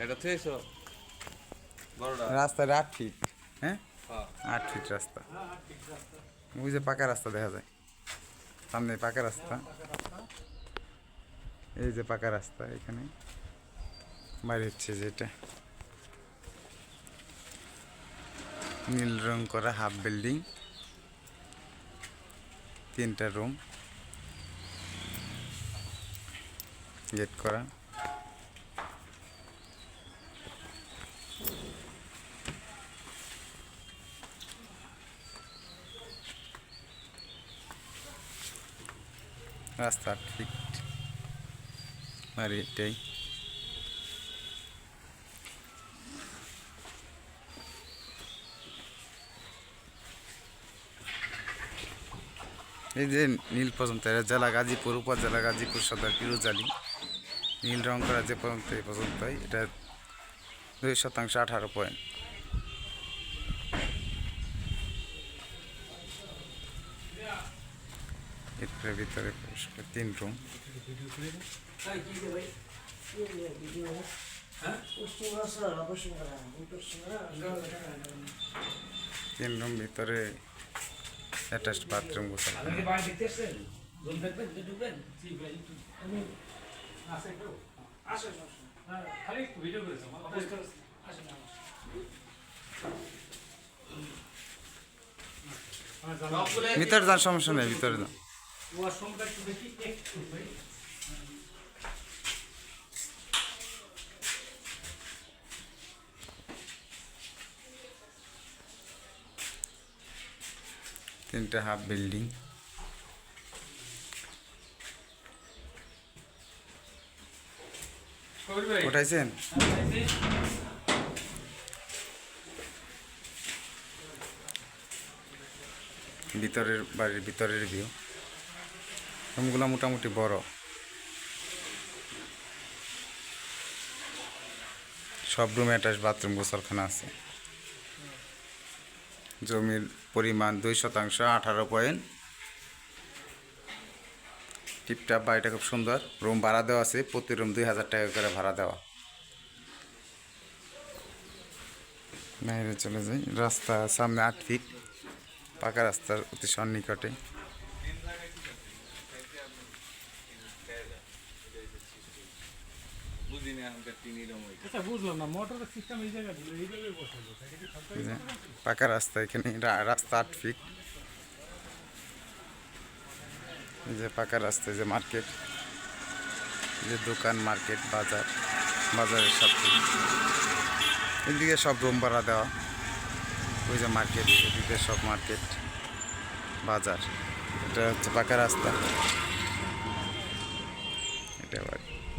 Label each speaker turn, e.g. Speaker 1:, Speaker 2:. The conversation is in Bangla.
Speaker 1: এটা থেকেছো বড়টা
Speaker 2: রাস্তার 8 ফিট। হ্যাঁ,
Speaker 1: হ্যাঁ
Speaker 2: 8 ফিট রাস্তা। ওই যে পাকা রাস্তা দেখা যায় সামনে, পাকা রাস্তা। এই যে পাকা রাস্তা, এখানে বাইরে হচ্ছে যেটা নীল রং করা হাফ বিল্ডিং, 3টা রুম, গেট করা। রাস্তা 8 ফিট, আর এটাই এই যে নীল পর্যন্ত, জেলা গাজীপুর, উপজেলা গাজীপুর সদর পিরোজআলী। নীল রং করা যে পর্যন্ত এই পর্যন্তই, এটা 2% 18 পয়েন্ট। এটার ভিতরে 3 রুম, 3 রুম ভিতরে অ্যাটাচড বাথরুম, গোসল। ভিতরে যান, সমস্যা নেই, ভিতরে যান। তিনটা হাফ বিল্ডিং, উঠাইছেন? ভিতরের বাড়ির ভিতরের ভিউ। রুমগুলো মোটামুটি বড়, সব রুমে অ্যাটাচ বাথরুম, গোসলখানা আছে। জমির পরিমাণ 2% 18 পয়েন্ট। টিপটাপ বাড়িটা খুব সুন্দর। রুম ভাড়া দেওয়া আছে, প্রতি রুম 2000 টাকা করে ভাড়া দেওয়া। বাইরে চলে যাই, রাস্তা সামনে 8 ফিট, পাকা রাস্তার অতি সন্নিকটে। পাকা রাস্তা, এখানে রাস্তা 8 ফিট। এই যে পাকা রাস্তা, যে মার্কেট, যে দোকান, মার্কেট, বাজার, বাজারের সাথে এদিকে সব রুম ভাড়া দেওয়া। ওই যে মার্কেট, এদিকে সব মার্কেট, বাজার। এটা হচ্ছে পাকা রাস্তা, এটা